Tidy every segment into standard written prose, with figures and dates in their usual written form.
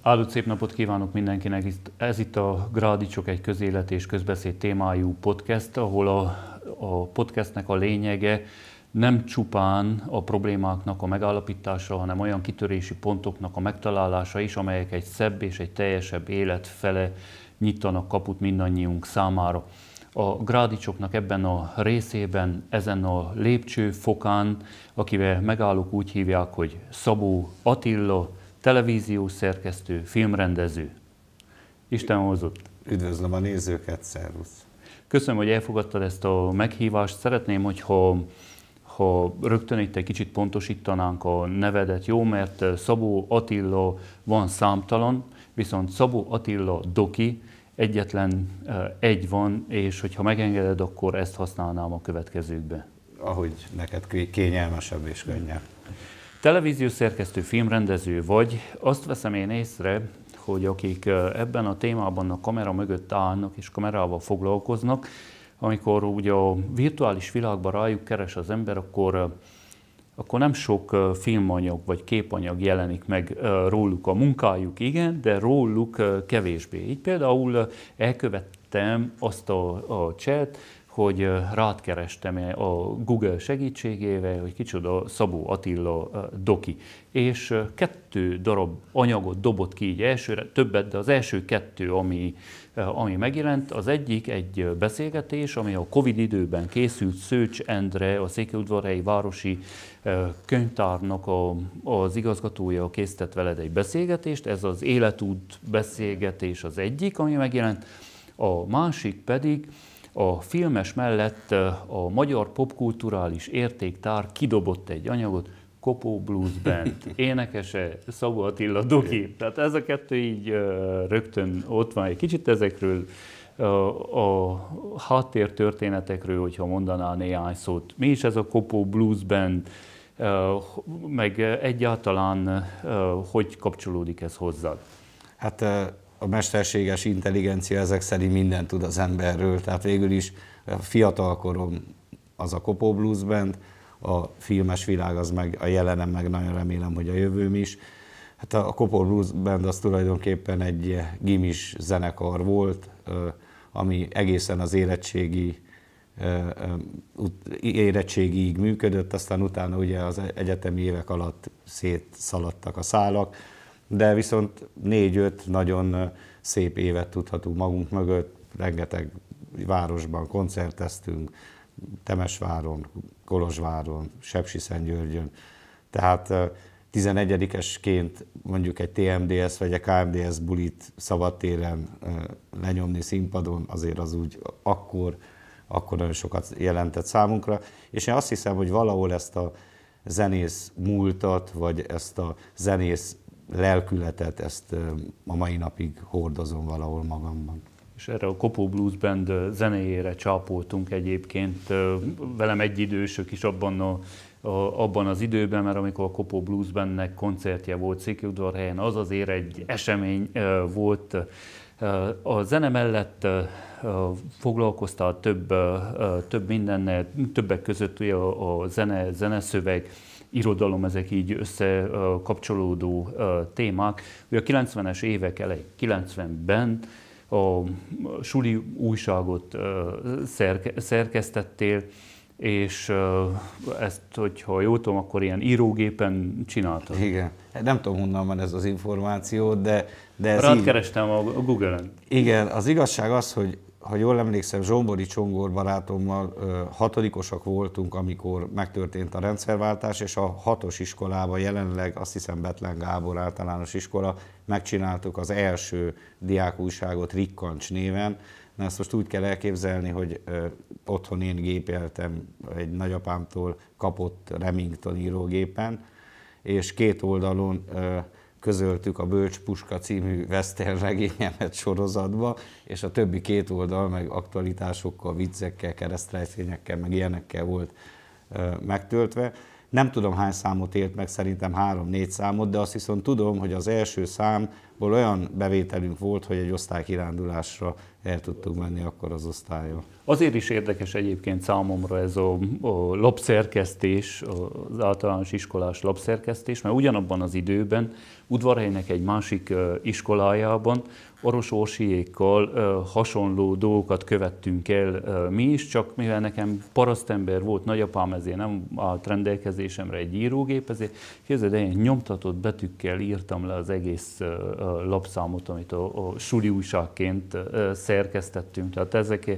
Áldott szép napot kívánok mindenkinek! Ez itt a Grádicsok egy közélet és közbeszéd témájú podcast, ahol a podcastnek a lényege nem csupán a problémáknak a megállapítása, hanem olyan kitörési pontoknak a megtalálása is, amelyek egy szebb és egy teljesebb élet fele nyitanak kaput mindannyiunk számára. A Grádicsoknak ebben a részében, ezen a lépcsőfokán, akivel megállok, úgy hívják, hogy Szabó Attila, televíziós szerkesztő, filmrendező. Isten hozott! Üdvözlöm a nézőket, szervusz! Köszönöm, hogy elfogadtad ezt a meghívást. Szeretném, hogyha rögtön itt egy kicsit pontosítanánk a nevedet, jó? Mert Szabó Attila van számtalan, viszont Szabó Attila Doki egyetlen egy van, és hogyha megengeded, akkor ezt használnám a következőkbe. Ahogy neked kényelmesebb és könnyebb. Televíziós szerkesztő, filmrendező vagy. Azt veszem én észre, hogy akik ebben a témában a kamera mögött állnak és kamerával foglalkoznak, amikor ugye a virtuális világban rájuk keres az ember, akkor nem sok filmanyag vagy képanyag jelenik meg róluk. A munkájuk igen, de róluk kevésbé. Így például elkövettem azt a cselt, hogy rád kerestem a Google segítségével, hogy kicsoda Szabó Attila Doki. És 2 darab anyagot dobott ki így elsőre, többet, de az első 2, ami megjelent, az egyik egy beszélgetés, ami a Covid időben készült Szőcs Endre, a Székelyudvarhelyi Városi Könyvtárnak az igazgatója készített veled egy beszélgetést, ez az életút beszélgetés az egyik, ami megjelent, a másik pedig a filmes mellett a Magyar Popkulturális Értéktár kidobott egy anyagot, Kopó Blues Band, énekese Szabó Attila Doki. Tehát ez a 2 így rögtön ott van. Egy kicsit ezekről a háttértörténetekről, hogyha mondanál néhány szót. Mi is ez a Kopó Blues Band, meg egyáltalán hogy kapcsolódik ez hozzád? Hát a mesterséges intelligencia ezek szerint mindent tud az emberről, tehát végül is a fiatalkorom az a Kopó Blues Band, a filmes világ az meg a jelenem, meg nagyon remélem, hogy a jövőm is. Hát a Kopó Blues Band az tulajdonképpen egy gimis zenekar volt, ami egészen az érettségiig működött, aztán utána ugye az egyetemi évek alatt szétszaladtak a szálak, de viszont 4-5 nagyon szép évet tudhatunk magunk mögött, rengeteg városban koncerteztünk, Temesváron, Kolozsváron, Sepsiszentgyörgyön. Tehát 11-esként mondjuk egy TMDS vagy egy KMDS bulit szabadtéren lenyomni színpadon, azért az úgy akkor nagyon sokat jelentett számunkra. És én azt hiszem, hogy valahol ezt a zenész múltat, vagy ezt a zenész lelkületet, ezt a mai napig hordozom valahol magamban. És erre a Kopó Blues Band zenéjére csápoltunk egyébként, velem egyidősök is abban az időben, mert amikor a Kopó Blues Bandnek koncertje volt Székelyudvarhelyen, az azért egy esemény volt. A zene mellett foglalkoztál több mindennel, többek között a zeneszöveg, irodalom, ezek így összekapcsolódó témák. A 90-es évek elején, 90-ben a suli újságot szerkesztettél, és ezt, hogyha jól tudom, akkor ilyen írógépen csináltad. Igen. Nem tudom, honnan van ez az információ, de ez rád kerestem a Google-en. Igen, az igazság az, hogy ha jól emlékszem, Zsombori Csongor barátommal 6-osak voltunk, amikor megtörtént a rendszerváltás, és a 6-os iskolában jelenleg, azt hiszem Bethlen Gábor általános iskola, megcsináltuk az első diákújságot Rikkancs néven. Na, ezt most úgy kell elképzelni, hogy otthon én gépeltem egy nagyapámtól kapott Remington írógépen, és 2 oldalon közöltük a Bölcs Puska című western regényemet sorozatba, és a többi 2 oldal meg aktualitásokkal, viccekkel, keresztrejszényekkel, meg ilyenekkel volt megtöltve. Nem tudom, hány számot élt meg, szerintem 3-4 számot, de azt viszont tudom, hogy az első számból olyan bevételünk volt, hogy egy osztálykirándulásra el tudtunk menni akkor az osztályon. Azért is érdekes egyébként számomra ez a lapszerkesztés, az általános iskolás lapszerkesztés, mert ugyanabban az időben Udvarhelynek egy másik iskolájában Oros Orsiékkal hasonló dolgokat követtünk el mi is, csak mivel nekem parasztember volt nagyapám, ezért nem állt rendelkezésemre egy írógép, ezért képzeld el, én nyomtatott betűkkel írtam le az egész lapszámot, amit a suli újságként szerkesztettünk. Tehát ezek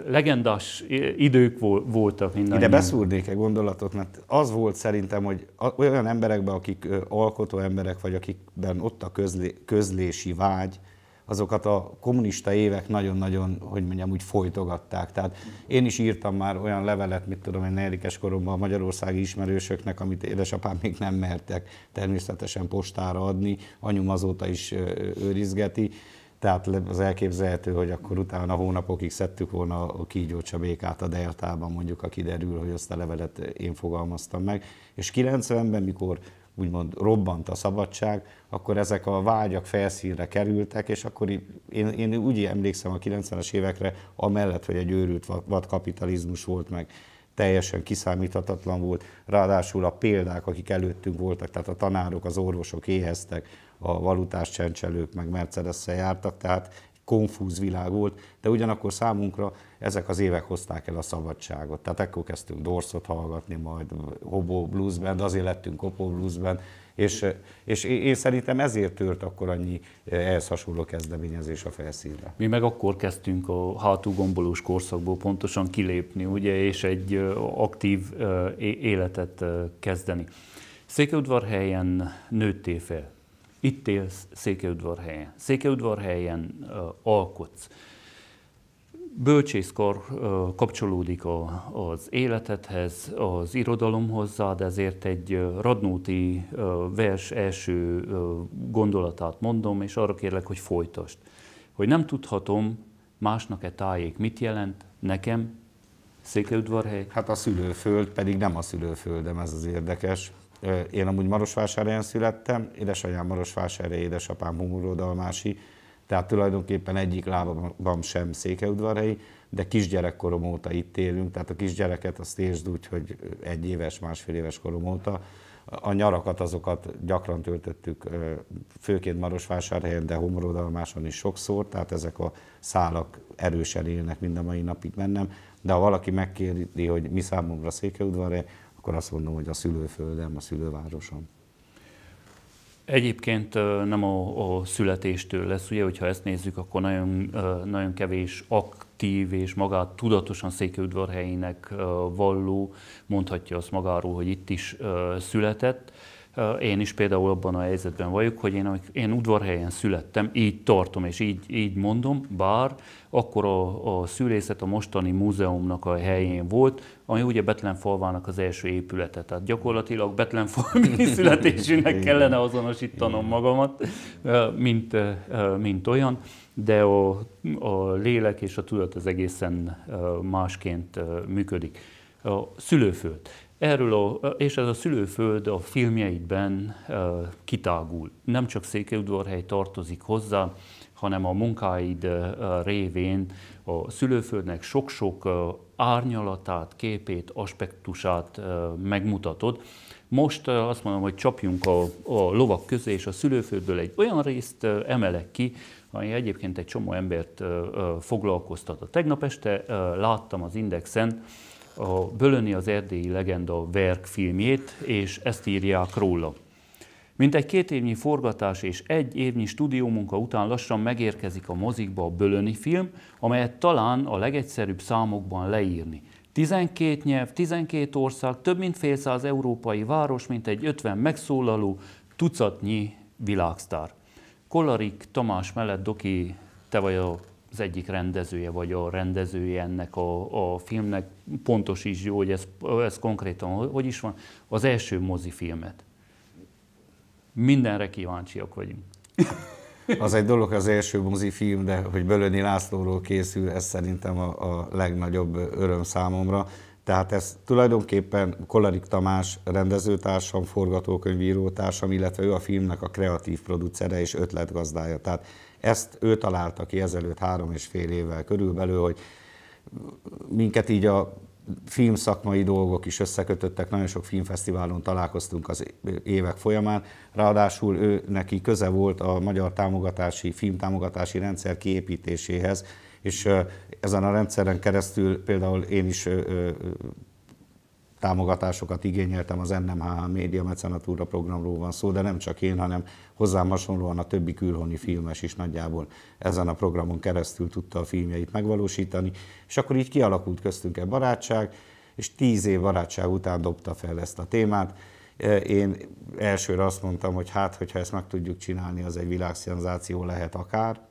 legendás idők voltak mindannyian. Ide beszúrnék egy gondolatot, mert az volt szerintem, hogy olyan emberekben, akik alkotó emberek, vagy akikben ott a közlési vágy, azokat a kommunista évek nagyon-nagyon, hogy mondjam, úgy folytogatták. Tehát én is írtam már olyan levelet, mit tudom én, negyedikes koromban a magyarországi ismerősöknek, amit édesapám még nem mertek természetesen postára adni, anyum azóta is őrizgeti. Tehát az elképzelhető, hogy akkor utána hónapokig szedtük volna a Kígyó Csabékát a Deltában, mondjuk, ha kiderül, hogy azt a levelet én fogalmaztam meg. És 90-ben, mikor úgymond robbant a szabadság, akkor ezek a vágyak felszínre kerültek, és akkor én úgy emlékszem a 90-es évekre, amellett, hogy egy őrült vadkapitalizmus volt, meg teljesen kiszámíthatatlan volt, ráadásul a példák, akik előttünk voltak, tehát a tanárok, az orvosok éheztek, a valutás csencselők meg Mercedes-szel jártak, tehát konfúz világ volt, de ugyanakkor számunkra ezek az évek hozták el a szabadságot. Tehát ekkor kezdtünk Dorszot hallgatni, majd Hobo Blues Band, azért lettünk Hobo Blues Band, és én szerintem ezért tört akkor annyi ehhez hasonló kezdeményezés a felszínre. Mi meg akkor kezdtünk a hátúgombolós korszakból pontosan kilépni, ugye, és egy aktív életet kezdeni. Székelyudvarhelyen nőttél fel. Itt élsz Székelyudvarhelyen. Székelyudvarhelyen alkotsz. Bölcsészkar kapcsolódik az életedhez, az irodalomhoz, de ezért egy Radnóti vers első gondolatát mondom, és arra kérlek, hogy folytasd. Hogy nem tudhatom, másnak-e tájék mit jelent, nekem Székelyudvarhely? Hát a szülőföld pedig nem a szülőföldem, ez az érdekes. Én amúgy Marosvásárhelyen születtem, édesanyám Marosvásárhely, édesapám Humorodalmási, tehát tulajdonképpen egyik lábam sem székelyudvarhelyi, de kisgyerekkorom óta itt élünk, tehát a kisgyereket azt értsd úgy, hogy 1 éves, 1,5 éves korom óta. A nyarakat azokat gyakran töltöttük, főként Marosvásárhelyen, de Humorodalmáson is sokszor, tehát ezek a szálak erősen élnek mind a mai napig bennem, de ha valaki megkérdi, hogy mi számomra Székelyudvarhely, akkor azt mondom, hogy a szülőföldem, a szülővárosom. Egyébként nem a születéstől lesz, ugye, hogyha ezt nézzük, akkor nagyon kevés aktív és magát tudatosan Székelyudvarhelyinek valló mondhatja azt magáról, hogy itt is született. Én is például abban a helyzetben vagyok, hogy én Udvarhelyen születtem, így tartom és így mondom, bár akkor a szülészet a mostani múzeumnak a helyén volt, ami ugye Betlenfalvának az első épülete. Tehát gyakorlatilag Betlenfalvi születésűnek kellene azonosítanom magamat, mint olyan, de a lélek és a tudat az egészen másként működik. A szülőföld. És ez a szülőföld a filmjeidben kitágul. Nem csak Székelyudvarhely tartozik hozzá, hanem a munkáid révén a szülőföldnek sok-sok árnyalatát, képét, aspektusát megmutatod. Most azt mondom, hogy csapjunk a lovak közé, és a szülőföldből egy olyan részt emelek ki, ami egyébként egy csomó embert foglalkoztat. Tegnap este láttam az Indexen a Bölöni az erdélyi legenda Verk filmjét, és ezt írják róla. Mintegy 2 évnyi forgatás és 1 évnyi stúdiómunka után lassan megérkezik a mozikba a Bölöni film, amelyet talán a legegyszerűbb számokban leírni. 12 nyelv, 12 ország, több mint fél száz európai város, mintegy 50 megszólaló, tucatnyi világsztár. Kollarik Tamás mellett, Doki, te vagy az egyik rendezője, vagy a rendezője ennek a filmnek. Pontosítsd jó, hogy ez konkrétan hogy is van. Az első mozifilmet. Mindenre kíváncsiak vagyunk. Az egy dolog az első mozifilm, de hogy Bölöni Lászlóról készül, ez szerintem a legnagyobb öröm számomra. Tehát ez tulajdonképpen Kollarik Tamás rendezőtársam, forgatókönyvírótársam, illetve ő a filmnek a kreatív producere és ötletgazdája. Tehát Ezt ő találta ki ezelőtt 3,5 évvel körülbelül, hogy minket így a filmszakmai dolgok is összekötöttek, nagyon sok filmfesztiválon találkoztunk az évek folyamán, ráadásul ő neki köze volt a magyar filmtámogatási rendszer kiépítéséhez, és ezen a rendszeren keresztül például én is támogatásokat igényeltem, az NMHH Média Mecenatúra programról van szó, de nem csak én, hanem hozzám hasonlóan a többi külhoni filmes is nagyjából ezen a programon keresztül tudta a filmjeit megvalósítani, és akkor így kialakult köztünk egy barátság, és 10 év barátság után dobta fel ezt a témát. Én elsőre azt mondtam, hogy hát, hogyha ezt meg tudjuk csinálni, az egy világszenzáció lehet akár,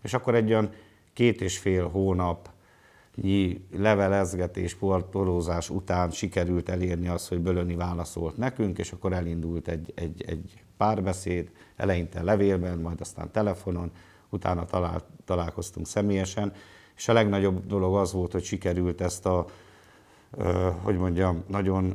és akkor egy olyan 2,5 hónap levelezgetés, portolózás után sikerült elérni azt, hogy Bölöni válaszolt nekünk, és akkor elindult egy párbeszéd, eleinte levélben, majd aztán telefonon, utána találkoztunk személyesen, és a legnagyobb dolog az volt, hogy sikerült ezt a, hogy mondjam, nagyon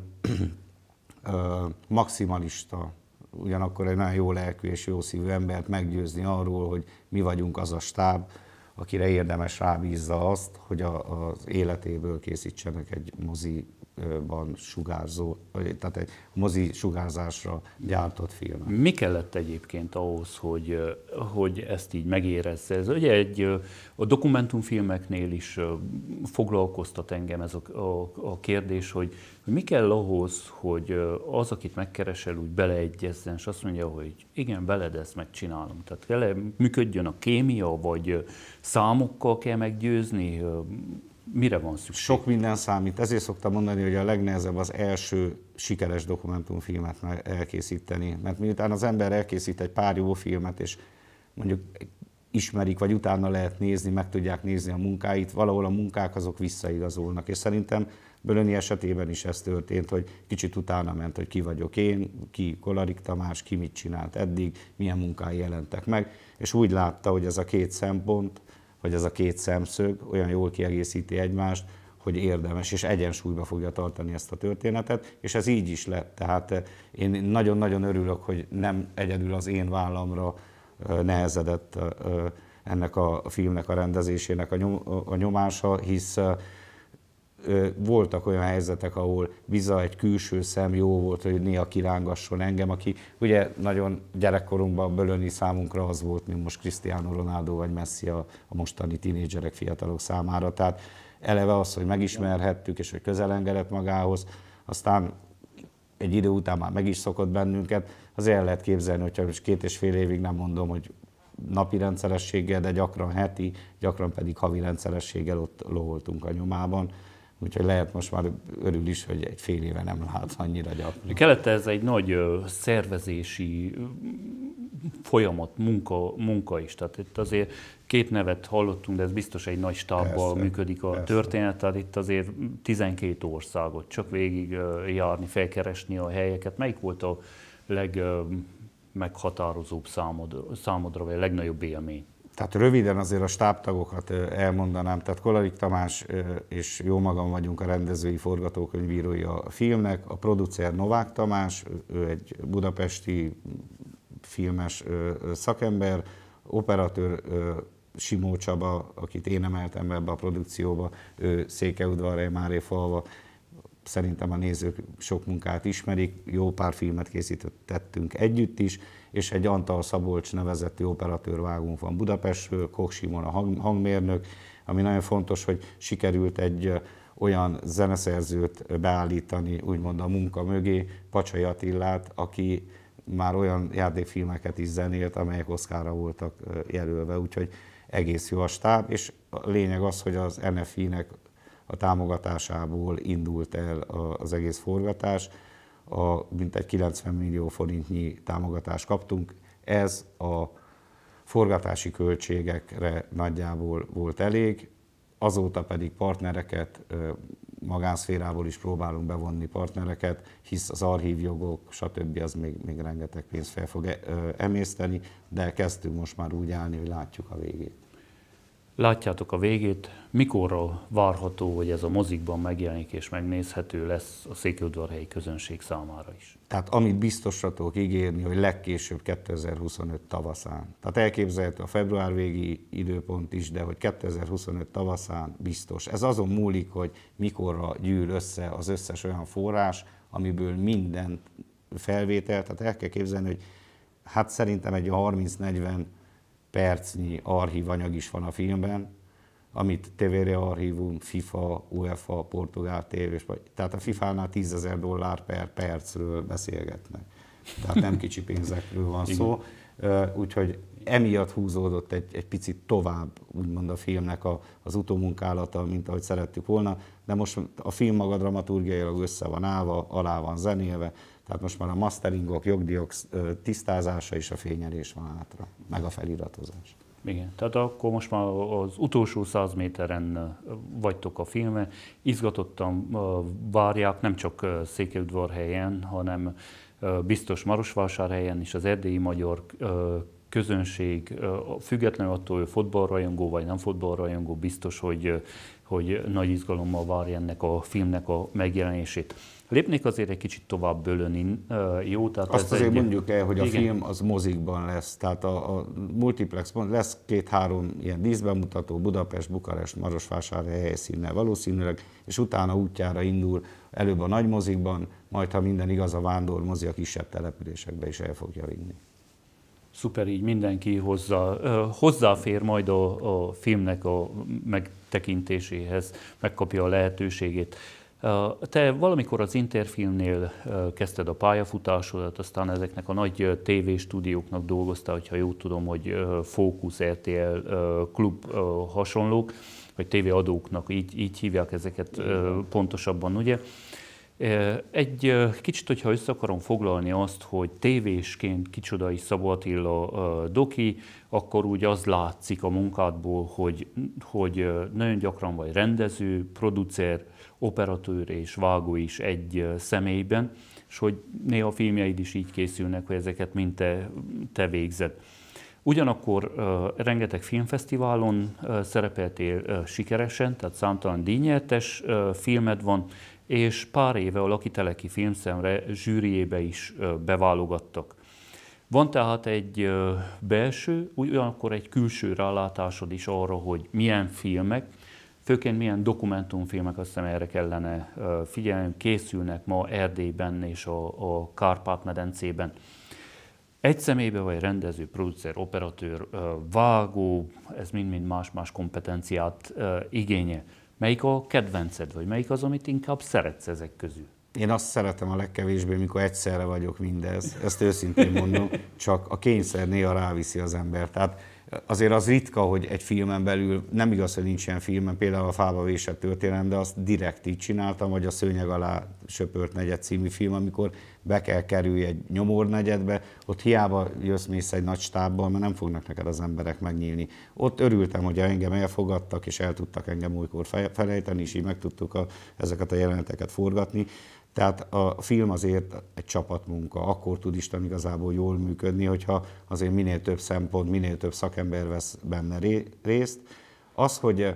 maximalista, ugyanakkor egy nagyon jó lelkű és jó szívű embert meggyőzni arról, hogy mi vagyunk az a stáb, akire érdemes rábízza azt, hogy az életéből készítsenek egy moziban sugárzó, tehát egy mozi sugárzásra gyártott filmet. Mi kellett egyébként ahhoz, hogy ezt így megérezze? Ez ugye a dokumentumfilmeknél is foglalkoztat engem ez a kérdés, hogy mi kell ahhoz, hogy az, akit megkeresel, úgy beleegyezzen, és azt mondja, hogy igen, veled ezt megcsinálom. Tehát működjön a kémia, vagy számokkal kell meggyőzni? Mire van szükség? Sok minden számít. Ezért szoktam mondani, hogy a legnehezebb az első sikeres dokumentumfilmet elkészíteni. Mert miután az ember elkészít egy pár jó filmet, és mondjuk ismerik, vagy utána lehet nézni, meg tudják nézni a munkáit, valahol a munkák azok visszaigazolnak. És szerintem Bölöni esetében is ez történt, hogy kicsit utána ment, hogy ki vagyok én, ki Kolarik Tamás, ki mit csinált eddig, milyen munkái jelentek meg, és úgy látta, hogy ez a két szempont, vagy ez a két szemszög olyan jól kiegészíti egymást, hogy érdemes, és egyensúlyba fogja tartani ezt a történetet, és ez így is lett. Tehát én nagyon-nagyon örülök, hogy nem egyedül az én vállamra nehezedett ennek a filmnek a rendezésének a nyomása, hisz voltak olyan helyzetek, ahol biza egy külső szem jó volt, hogy néha kirángasson engem, aki ugye nagyon gyerekkorunkban Bölöni számunkra az volt, mint most Cristiano Ronaldo vagy Messi a mostani tínédzserek, fiatalok számára. Tehát eleve az, hogy megismerhettük, és hogy közel engedett magához, aztán egy idő után már meg is szokott bennünket, azért el lehet képzelni, hogyha most 2,5 évig nem mondom, hogy napi rendszerességgel, de gyakran heti, gyakran pedig havi rendszerességgel ott loholtunk a nyomában. Úgyhogy lehet most már örül is, hogy egy fél éve nem lát annyira gyakran. Kellett ez egy nagy szervezési folyamat, munka is. Tehát itt azért két nevet hallottunk, de ez biztos egy nagy stábbal működik a történet. Tehát itt azért 12 országot csak végig járni, felkeresni a helyeket. Melyik volt a legmeghatározóbb számodra, vagy a legnagyobb élmény? Tehát röviden azért a stábtagokat elmondanám, tehát Kolarik Tamás és jó magam vagyunk a rendezői, forgatókönyvírói a filmnek, a producer Novák Tamás, ő egy budapesti filmes szakember, operatőr Simó Csaba, akit én emeltem be ebbe a produkcióba, ő Székelyudvarhely, Márépfalva, szerintem a nézők sok munkát ismerik, jó pár filmet készítettünk együtt is, és egy Antal Szabolcs nevezetű operatőrvágónk van Budapestről, Koch Simon a hangmérnök, ami nagyon fontos, hogy sikerült egy olyan zeneszerzőt beállítani, úgymond a munka mögé, Pacsai Attillát, aki már olyan játékfilmeket is zenélt, amelyek Oscarra voltak jelölve, úgyhogy egész jó a stáb, és a lényeg az, hogy az NFI-nek a támogatásából indult el az egész forgatás, mintegy 90 millió forintnyi támogatást kaptunk. Ez a forgatási költségekre nagyjából volt elég, azóta pedig partnereket, magánszférából is próbálunk bevonni partnereket, hisz az archívjogok, stb. Az még rengeteg pénzt fel fog emészteni, de kezdtünk most már úgy állni, hogy látjuk a végét. Látjátok a végét, mikorra várható, hogy ez a mozikban megjelenik és megnézhető lesz a székelyudvarhelyi közönség számára is? Tehát amit biztosra tudok ígérni, hogy legkésőbb 2025 tavaszán. Tehát elképzelhető a február végi időpont is, de hogy 2025 tavaszán biztos. Ez azon múlik, hogy mikorra gyűl össze az összes olyan forrás, amiből minden felvétel, tehát el kell képzelni, hogy hát szerintem egy 30-40 percnyi archívanyag is van a filmben, amit TVR archívum, FIFA, UEFA, portugál tévés, tehát a FIFA-nál $10,000 per percről beszélgetnek. Tehát nem kicsi pénzekről van szó. Úgyhogy emiatt húzódott egy picit tovább, úgymond a filmnek az utómunkálata, mint ahogy szerettük volna, de most a film maga dramaturgiailag össze van állva, alá van zenélve, tehát most már a masteringok, jogdíjak tisztázása és a fényelés van hátra, meg a feliratozás. Igen, tehát akkor most már az utolsó 100 méteren vagytok a filmen, izgatottan várják nem csak Székelyudvarhelyen, hanem biztos Marosvásárhelyen is az erdélyi magyar közönség, függetlenül attól, hogy fotballrajongó vagy nem fotballrajongó, biztos, hogy nagy izgalommal várja ennek a filmnek a megjelenését. Lépnék azért egy kicsit tovább bölöni, jó? Tehát azt azért mondjuk el, hogy a film az mozikban lesz, tehát a multiplex lesz 2-3 ilyen díszbemutató, Budapest, Bukarest, Marosvásárhely helyszínnel valószínűleg, és utána útjára indul előbb a nagy mozikban, majd ha minden igaz, a vándormozi a kisebb településekbe is el fogja vinni. Szuper, így mindenki hozzáfér majd a filmnek a megtekintéséhez, megkapja a lehetőségét. Te valamikor az Interfilmnél kezdted a pályafutásodat, aztán ezeknek a nagy tévéstúdióknak dolgoztál, hogyha jól tudom, hogy Fókusz, RTL, Klub hasonlók, vagy tévéadóknak, így hívják ezeket pontosabban, ugye? Egy kicsit, hogyha össze akarom foglalni azt, hogy tévésként kicsoda is Szabó Attila doki, akkor úgy az látszik a munkádból, hogy nagyon gyakran vagy rendező, producer, operatőr és vágó is egy személyben, és hogy néha a filmjeid is így készülnek, hogy ezeket mind te végzed. Ugyanakkor rengeteg filmfesztiválon szerepeltél sikeresen, tehát számtalan díjnyertes filmed van, és pár éve a Lakiteleki Filmszemre zsűriébe is beválogattak. Van tehát egy belső, ugyanakkor egy külső rálátásod is arra, hogy milyen filmek, főként milyen dokumentumfilmek, azt hiszem erre kellene figyelni, készülnek ma Erdélyben és a Kárpát-medencében. Egy személyben vagy rendező, producer, operatőr, vágó, ez mind-mind más-más kompetenciát igényel. Melyik a kedvenced, vagy melyik az, amit inkább szeretsz ezek közül? Én azt szeretem a legkevésbé, mikor egyszerre vagyok mindez. Ezt őszintén mondom, csak a kényszer néha ráviszi az ember. Tehát azért az ritka, hogy egy filmen belül, nem igaz, hogy nincs ilyen filmen, például a Fába vésett történelem, de azt direkt így csináltam, vagy a Szőnyeg alá söpört negyed című film, amikor be kell kerülj egy nyomornegyedbe, ott hiába mész egy nagy stábbal, mert nem fognak neked az emberek megnyílni. Ott örültem, hogy engem elfogadtak, és el tudtak engem olykor felejteni, és így meg tudtuk ezeket a jeleneteket forgatni. Tehát a film azért egy csapatmunka, akkor tud Isten igazából jól működni, hogyha azért minél több szempont, minél több szakember vesz benne részt. Az, hogy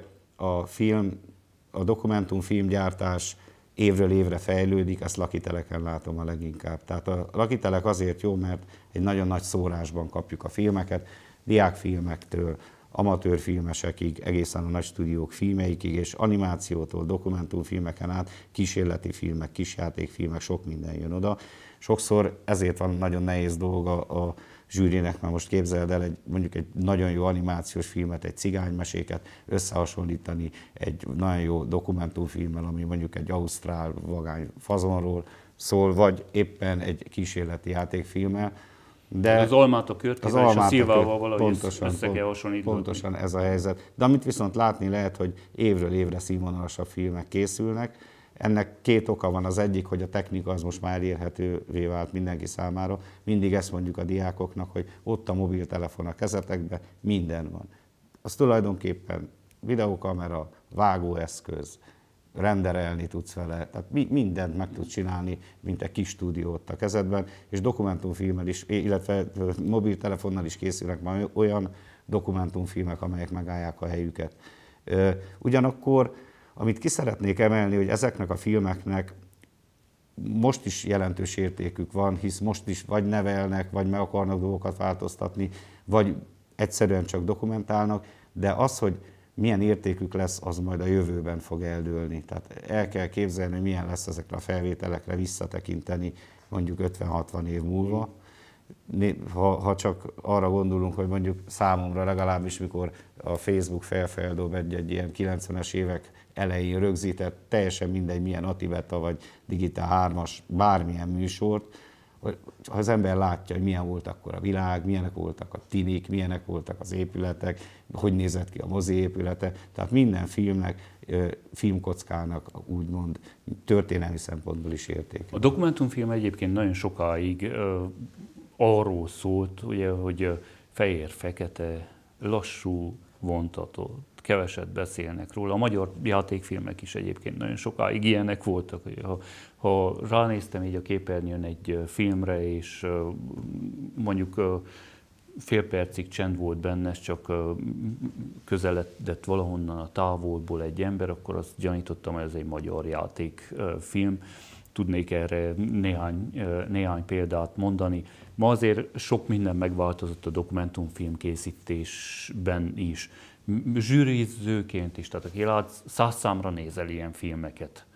a dokumentumfilmgyártás évről évre fejlődik, ezt lakiteleken látom a leginkább. Tehát a lakitelek azért jó, mert egy nagyon nagy szórásban kapjuk a filmeket, diákfilmektől, amatőrfilmesekig, egészen a nagy stúdiók filmeikig, és animációtól, dokumentumfilmeken át, kísérleti filmek, kisjátékfilmek, sok minden jön oda. Sokszor ezért van nagyon nehéz dolga a zsűrinek, mert most képzeld el mondjuk egy nagyon jó animációs filmet, egy cigánymeséket összehasonlítani egy nagyon jó dokumentumfilmmel, ami mondjuk egy ausztrál vagány fazonról szól, vagy éppen egy kísérleti játékfilmmel. De az Almáta körtével és a Szilvával valahogy össze kell hasonlítani. Pontosan ez a helyzet. De amit viszont látni lehet, hogy évről évre színvonalasabb filmek készülnek. Ennek két oka van. Az egyik, hogy a technika az most már érhetővé vált mindenki számára. Mindig ezt mondjuk a diákoknak, hogy ott a mobiltelefon a kezetekben, minden van. Az tulajdonképpen videókamera, vágóeszköz, renderelni tudsz vele, tehát mindent meg tudsz csinálni, mint egy kis stúdió ott a kezedben, és dokumentumfilmmel is, illetve mobiltelefonnal is készülnek már olyan dokumentumfilmek, amelyek megállják a helyüket. Ugyanakkor, amit ki szeretnék emelni, hogy ezeknek a filmeknek most is jelentős értékük van, hisz most is vagy nevelnek, vagy meg akarnak dolgokat változtatni, vagy egyszerűen csak dokumentálnak, de az, hogy milyen értékük lesz, az majd a jövőben fog eldőlni. Tehát el kell képzelni, hogy milyen lesz ezekre a felvételekre visszatekinteni mondjuk 50-60 év múlva. Ha csak arra gondolunk, hogy mondjuk számomra legalábbis, mikor a Facebook felfeldob egy ilyen 90-es évek elején rögzített, teljesen mindegy milyen Atibeta vagy Digitál 3-as, bármilyen műsort, ha az ember látja, hogy milyen volt akkor a világ, milyenek voltak a tinik, milyenek voltak az épületek, hogy nézett ki a mozi épülete, tehát minden filmnek, filmkockának úgymond történelmi szempontból is érték. A dokumentumfilm egyébként nagyon sokáig arról szólt, ugye, hogy fehér-fekete, lassú, vontatott, keveset beszélnek róla. A magyar játékfilmek is egyébként nagyon sokáig ilyenek voltak. Ha ránéztem így a képernyőn egy filmre, és mondjuk fél percig csend volt benne, csak közeledett valahonnan a távolból egy ember, akkor azt gyanítottam, hogy ez egy magyar játékfilm. Tudnék erre néhány példát mondani. Ma azért sok minden megváltozott a dokumentumfilm készítésben is. Zsűrizőként is, tehát aki 100 számra nézel ilyen filmeket.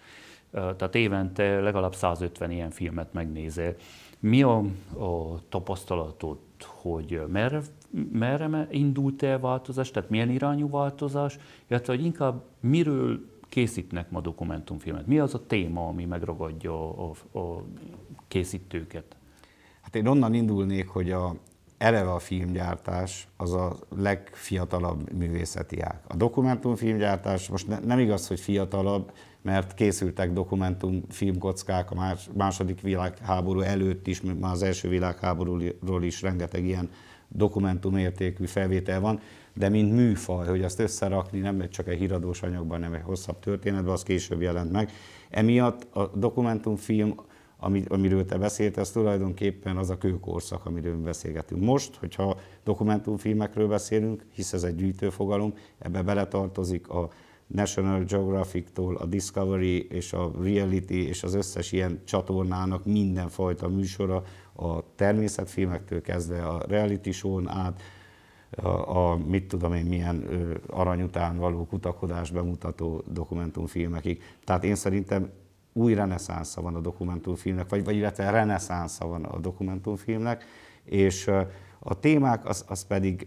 Tehát évente legalább 150 ilyen filmet megnézel. Mi a tapasztalatod, hogy merre indult el változás, tehát milyen irányú változás, illetve hogy inkább miről készítnek ma dokumentumfilmet? Mi az a téma, ami megragadja a készítőket? Hát én onnan indulnék, hogy eleve a filmgyártás az a legfiatalabb művészeti ág. A dokumentumfilmgyártás most nem igaz, hogy fiatalabb, mert készültek dokumentumfilmkockák a második világháború előtt is, már az első világháborúról is rengeteg ilyen dokumentumértékű felvétel van, de mint műfaj, hogy azt összerakni nem csak egy híradós anyagban, nem egy hosszabb történetben, az később jelent meg. Emiatt a dokumentumfilm, amiről te beszéltél, az tulajdonképpen az a kőkorszak, amiről beszélgetünk. Most, hogyha dokumentumfilmekről beszélünk, hisz ez egy gyűjtőfogalom, ebbe beletartozik a National Geographic-tól a Discovery és a Reality és az összes ilyen csatornának mindenfajta műsora, a természetfilmektől kezdve a reality show-n át, mit tudom én, milyen arany után való kutakodást bemutató dokumentumfilmekig. Tehát én szerintem új reneszánsza van a dokumentumfilmnek, vagy illetve reneszánsza van a dokumentumfilmnek, és a témák az pedig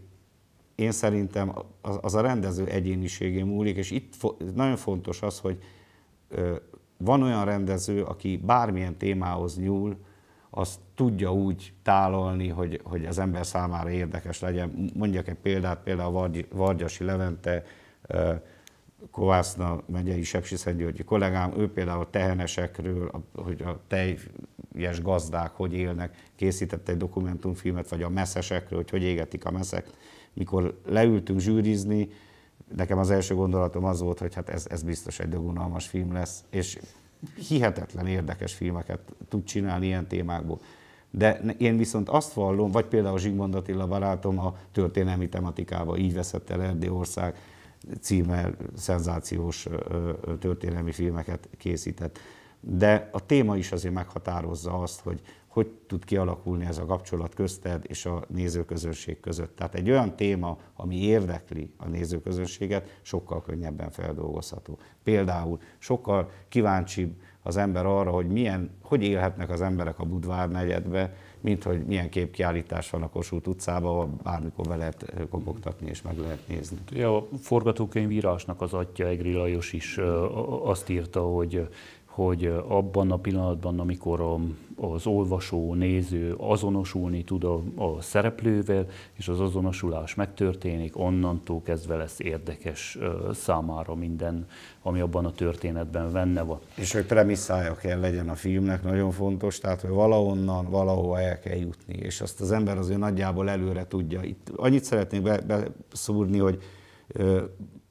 én szerintem az a rendező egyéniségén múlik, és itt nagyon fontos az, hogy van olyan rendező, aki bármilyen témához nyúl, azt tudja úgy tálalni, hogy az ember számára érdekes legyen. Mondjak egy példát, például Vargyasi Levente, Kovászna megyei sepsiszentgyörgyi kollégám, ő például tehenesekről, hogy a teljes gazdák hogy élnek, készített egy dokumentumfilmet, vagy a messzesekről, hogy égetik a meszek. Mikor leültünk zsűrizni, nekem az első gondolatom az volt, hogy hát ez biztos egy unalmas film lesz, és hihetetlen érdekes filmeket tud csinálni ilyen témákból. De én viszont azt vallom, vagy például Zsigmond Attila barátom a történelmi tematikába, Így veszett el Erdélyország címmel szenzációs történelmi filmeket készített. De a téma is azért meghatározza azt, hogy tud kialakulni ez a kapcsolat közted és a nézőközönség között. Tehát egy olyan téma, ami érdekli a nézőközönséget, sokkal könnyebben feldolgozható. Például sokkal kíváncsibb az ember arra, hogy élhetnek az emberek a Budvár negyedbe, mint hogy milyen képkiállítás van a Kossuth utcában, bármikor be lehet kopogtatni és meg lehet nézni. Ja, a forgatókönyvírásnak az atya, Egri Lajos is azt írta, hogy abban a pillanatban, amikor az olvasó, néző azonosulni tud a szereplővel, és az azonosulás megtörténik, onnantól kezdve lesz érdekes számára minden, ami abban a történetben benne van. És hogy premisszája kell legyen a filmnek, nagyon fontos, tehát hogy valahonnan, valahova el kell jutni, és azt az ember azért nagyjából előre tudja. Itt annyit szeretnék beszúrni, hogy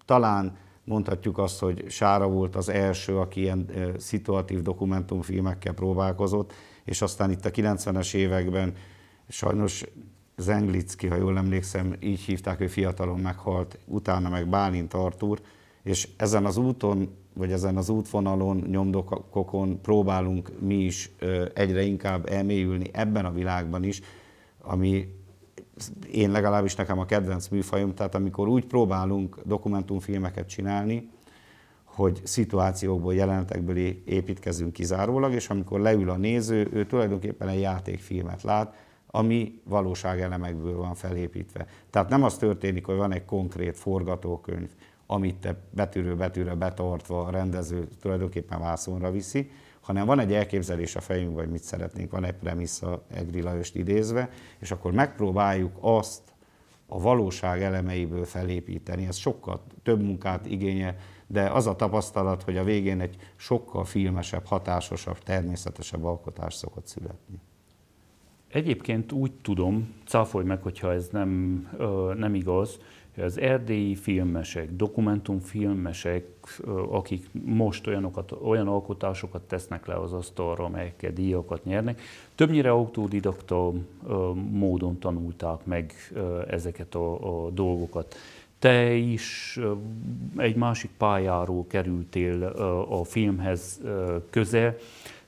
talán mondhatjuk azt, hogy Sára volt az első, aki ilyen szituatív dokumentumfilmekkel próbálkozott, és aztán itt a 90-es években sajnos Zenglicki, ha jól emlékszem, így hívták, ő fiatalon meghalt, utána meg Bálint Artúr, és ezen az úton, vagy ezen az útvonalon, nyomdokokon próbálunk mi is egyre inkább elmélyülni ebben a világban is, ami én legalábbis nekem a kedvenc műfajom, tehát amikor úgy próbálunk dokumentumfilmeket csinálni, hogy szituációkból, jelenetekből építkezünk kizárólag, és amikor leül a néző, ő tulajdonképpen egy játékfilmet lát, ami valóságelemekből van felépítve. Tehát nem az történik, hogy van egy konkrét forgatókönyv, amit te betűről betűre betartva a rendező tulajdonképpen vászonra viszi, hanem van egy elképzelés a fejünkben, hogy mit szeretnénk, van egy premissza, Egri Lajost idézve, és akkor megpróbáljuk azt a valóság elemeiből felépíteni. Ez sokkal több munkát igényel, de az a tapasztalat, hogy a végén egy sokkal filmesebb, hatásosabb, természetesebb alkotás szokott születni. Egyébként úgy tudom, cáfolj meg, hogyha ez nem igaz, hogy az erdélyi filmesek, dokumentumfilmesek, akik most olyan alkotásokat tesznek le az asztalra, amelyekkel díjakat nyernek, többnyire autodidakta módon tanulták meg ezeket a dolgokat. Te is egy másik pályáról kerültél a filmhez közel,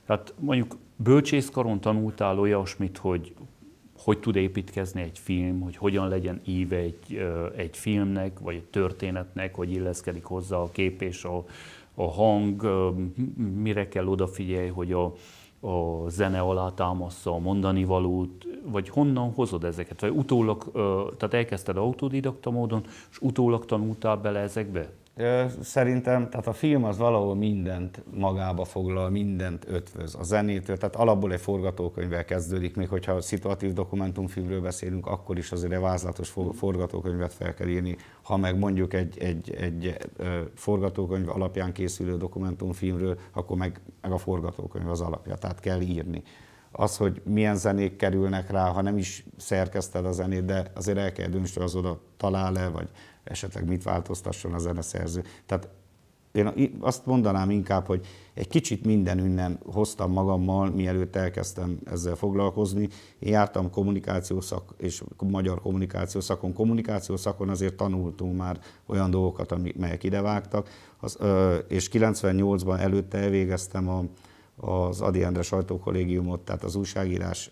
tehát mondjuk bölcsészkaron tanultál olyasmit, hogy tud építkezni egy film, hogy hogyan legyen íve egy filmnek, vagy egy történetnek, hogy illeszkedik hozzá a kép és a hang, mire kell odafigyelj, hogy a zene alá támassza a mondani valót, vagy honnan hozod ezeket? Vagy utólag, tehát elkezdted autodidakta módon, és utólag tanultál bele ezekbe? Szerintem, tehát a film az valahol mindent magába foglal, mindent ötvöz. A zenétől, tehát alapból egy forgatókönyvvel kezdődik, még hogyha szituatív dokumentumfilmről beszélünk, akkor is azért egy vázlatos forgatókönyvet fel kell írni. Ha meg mondjuk egy forgatókönyv alapján készülő dokumentumfilmről, akkor meg a forgatókönyv az alapja, tehát kell írni. Az, hogy milyen zenék kerülnek rá, ha nem is szerkeszted a zenét, de azért el kell döntsd, hogy az oda talál-e, vagy esetleg mit változtasson a zeneszerző. Tehát én azt mondanám inkább, hogy egy kicsit minden innen hoztam magammal, mielőtt elkezdtem ezzel foglalkozni. Én jártam kommunikációszak és magyar kommunikációszakon. Kommunikációszakon azért tanultunk már olyan dolgokat, melyek idevágtak, és 98-ban előtte elvégeztem az Ady Endre sajtókollégiumot, tehát az újságírás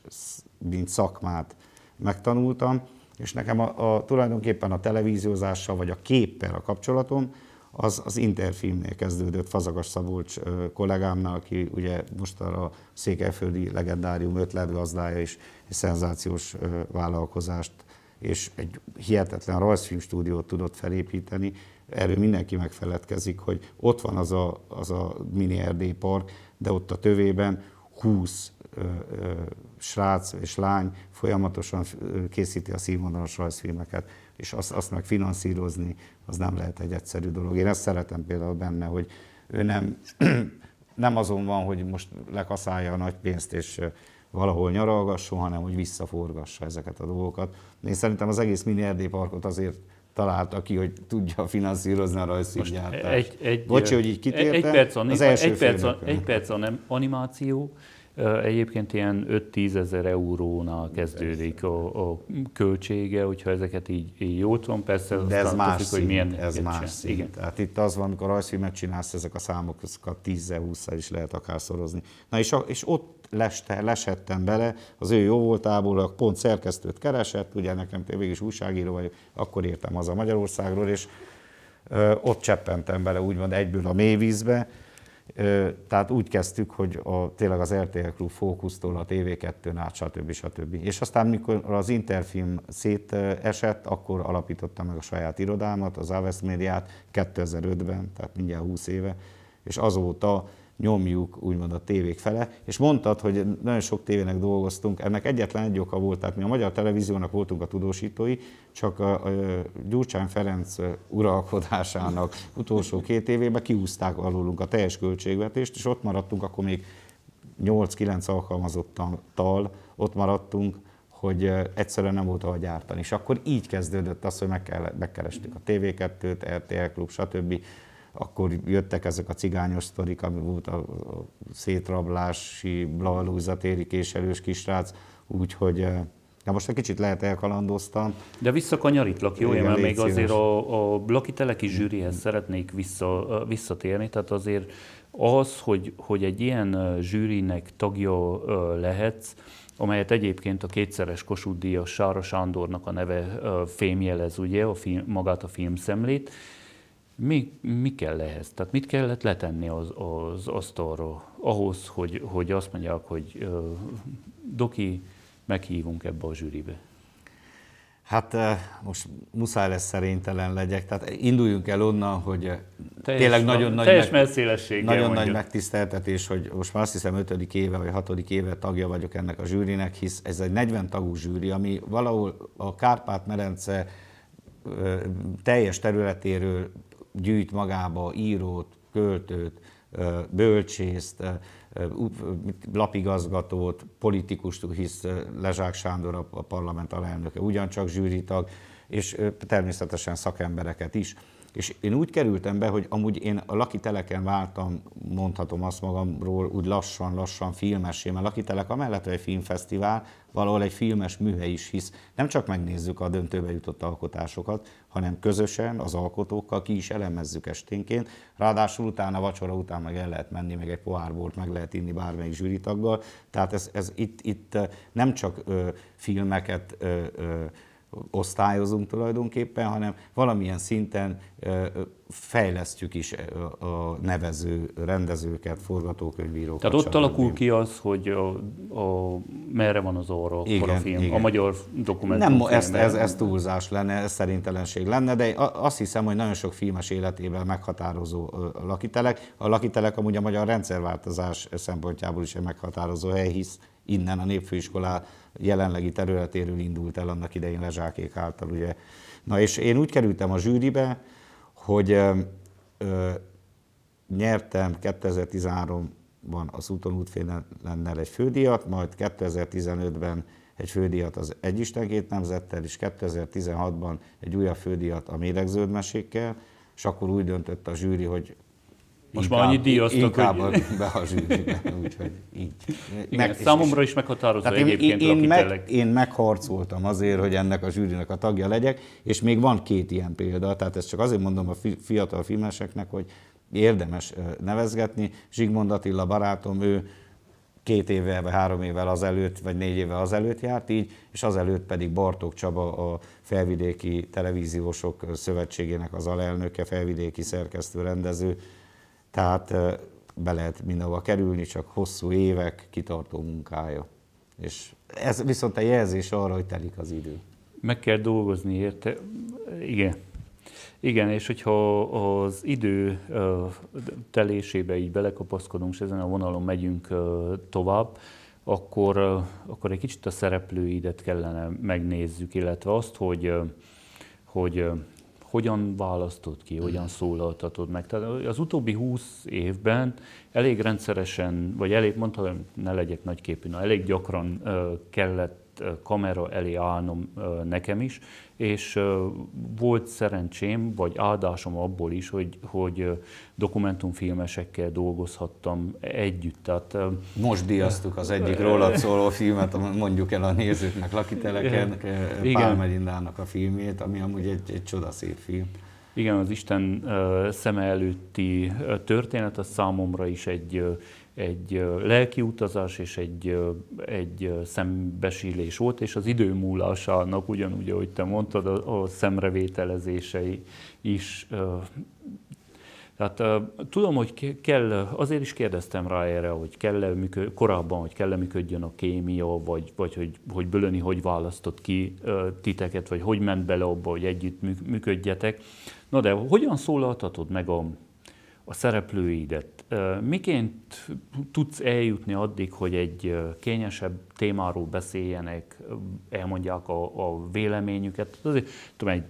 mint szakmát megtanultam, és nekem tulajdonképpen a televíziózással vagy a képpel a kapcsolatom az Interfilmnél kezdődött Fazakas Szabolcs kollégámnál, aki ugye most a székelyföldi legendárium ötletgazdája és egy szenzációs vállalkozást és egy hihetetlen rajzfilmstúdiót tudott felépíteni. Erről mindenki megfeledkezik, hogy ott van az a mini erdélypark, de ott a tövében 20 srác és lány folyamatosan készíti a színvonalas rajzfilmeket, és azt meg finanszírozni, az nem lehet egy egyszerű dolog. Én ezt szeretem például benne, hogy ő nem azon van, hogy most lekaszálja a nagy pénzt és valahol nyaralgasson, hanem hogy visszaforgassa ezeket a dolgokat. Én szerintem az egész mini erdélyparkot azért találta ki, hogy tudja finanszírozni a rajzfilmgyártást. Bocsi, hogy így kitértem. Egy perc a animáció. Egyébként ilyen 5-10 ezer eurónál kezdődik a költsége, hogyha ezeket így jól tudom, persze. De ez más szint, hogy milyen ez más szint. Igen. Tehát itt az van, amikor rajzfilmet csinálsz, ezek a számokat 10-20-szal is lehet akár szorozni. Na és ott lesettem bele, az ő jó voltából, pont szerkesztőt keresett, ugye nekem végig is újságíró vagyok, akkor értem haza Magyarországról, és ott cseppentem bele úgymond egyből a mélyvízbe. Tehát úgy kezdtük, hogy tényleg az RTL Klub Fókusztól a TV2-n át, stb. És aztán, mikor az Interfilm szétesett, akkor alapítottam meg a saját irodámat, az Aves Mediát 2005-ben, tehát mindjárt 20 éve, és azóta nyomjuk úgymond a tévék fele, és mondtad, hogy nagyon sok tévének dolgoztunk, ennek egyetlen egy oka volt, tehát mi a Magyar Televíziónak voltunk a tudósítói, csak a Gyurcsány Ferenc uralkodásának utolsó 2 évében kiúzták alólunk a teljes költségvetést, és ott maradtunk, akkor még 8-9 alkalmazottal ott maradtunk, hogy egyszerűen nem volt ahol gyártani. És akkor így kezdődött az, hogy megkerestük a TV2-t, RTL Klub, stb. Akkor jöttek ezek a cigányos sztorik, ami volt a szétrablási, Blahalúza téri késelős kisrác, úgyhogy Most egy kicsit lehet elkalandoztam. De visszakanyarítlak, jó? Igen, Mert légy még szíves. azért a Lucky Teleki zsűrihez szeretnék visszatérni. Tehát azért az, hogy egy ilyen zsűrinek tagja lehetsz, amelyet egyébként a kétszeres Kossuth-díjas Sára Sándornak a neve fémjelez, ugye, magát a filmszemlét. Mi kell ehhez? Tehát mit kellett letenni az asztalra ahhoz, hogy azt mondják, hogy Doki, meghívunk ebbe a zsűribe? Hát most muszáj lesz szerénytelen legyek, tehát induljunk el onnan, hogy tényleg nagyon nagy megtiszteltetés, hogy most már azt hiszem 5. éve vagy 6. éve tagja vagyok ennek a zsűrinek, hisz ez egy 40 tagú zsűri, ami valahol a Kárpát-medence teljes területéről gyűjt magába írót, költőt, bölcsészt, lapigazgatót, politikust, hisz Lezsák Sándor a parlament alelnöke ugyancsak zsűritag, és természetesen szakembereket is. És én úgy kerültem be, hogy amúgy én a Lucky Teleken váltam, mondhatom azt magamról, úgy lassan filmessé, mert Lucky Telek amellett egy filmfesztivál, valahol egy filmes műhely is, hisz nem csak megnézzük a döntőbe jutott alkotásokat, hanem közösen az alkotókkal ki is elemezzük esténként. Ráadásul utána, vacsora után meg el lehet menni, meg egy pohár bort meg lehet inni bármelyik zsűritaggal. Tehát itt nem csak filmeket osztályozunk tulajdonképpen, hanem valamilyen szinten fejlesztjük is a nevező rendezőket, forgatókönyvírókat. Tehát ott alakul ki az, hogy merre van az orra a film, igen. A magyar dokumentumfilm. Nem, ez túlzás lenne, ez szerintelenség lenne, de azt hiszem, hogy nagyon sok filmes életében meghatározó a Lucky Telek. A Lucky Telek amúgy a magyar rendszerváltozás szempontjából is egy meghatározó hely, hisz innen a Népfőiskolá jelenlegi területéről indult el annak idején Lezsákék által, ugye. Na és én úgy kerültem a zsűribe, hogy nyertem 2013-ban az Úton útfélennel egy fődíjat, majd 2015-ben egy fődíjat az Egy Isten két nemzettel, és 2016-ban egy újabb fődíjat a Méregzöld mesékkel, és akkor úgy döntött a zsűri, hogy most már annyit díjaztak, inkább hogy... be a zsűribe, úgyhogy így. Igen, számomra is meghatározó egyébként én megharcoltam azért, hogy ennek a zsűrinek a tagja legyek, és még van 2 ilyen példa, tehát ezt csak azért mondom a fiatal filmeseknek, hogy érdemes nevezgetni. Zsigmond Attila barátom, ő 2 évvel, vagy 3 évvel azelőtt, vagy 4 évvel azelőtt járt így, és azelőtt pedig Bartók Csaba, a Felvidéki Televíziósok Szövetségének az alelnöke, felvidéki szerkesztő, rendező. Tehát be lehet mindenhova kerülni, csak hosszú évek, kitartó munkája. És ez viszont a jelzés arra, hogy telik az idő. Meg kell dolgozni érte. Igen. Igen, és hogyha az idő telésébe így belekapaszkodunk, és ezen a vonalon megyünk tovább, akkor egy kicsit a szereplőidet kellene megnézzük, illetve azt, hogy hogyan választod ki, hogyan szólaltatod meg. Tehát az utóbbi 20 évben elég rendszeresen, vagy elég, mondhatom, ne legyek nagyképű, elég gyakran kellett kamera elé állnom nekem is, és volt szerencsém, vagy áldásom abból is, hogy dokumentumfilmesekkel dolgozhattam együtt. Tehát, most díjaztuk az egyik rólad szóló filmet, mondjuk el a nézőknek, Lucky Teleken, Pál Melindának a filmjét, ami amúgy egy csodaszép film. Igen, az Isten szeme előtti történet, az számomra is egy lelki utazás és egy szembesülés volt, és az idő múlásának, ugyanúgy, ahogy te mondtad, a szemrevételezései is. Tehát tudom, hogy kell, azért is kérdeztem rá erre, hogy korábban, hogy kell-e működjön a kémia, vagy hogy Bölöni hogy választott ki titeket, vagy hogy ment bele abba, hogy együtt működjetek. Na de hogyan szólaltatod meg a szereplőidet? Miként tudsz eljutni addig, hogy egy kényesebb témáról beszéljenek, elmondják a véleményüket? Azért tudom, egy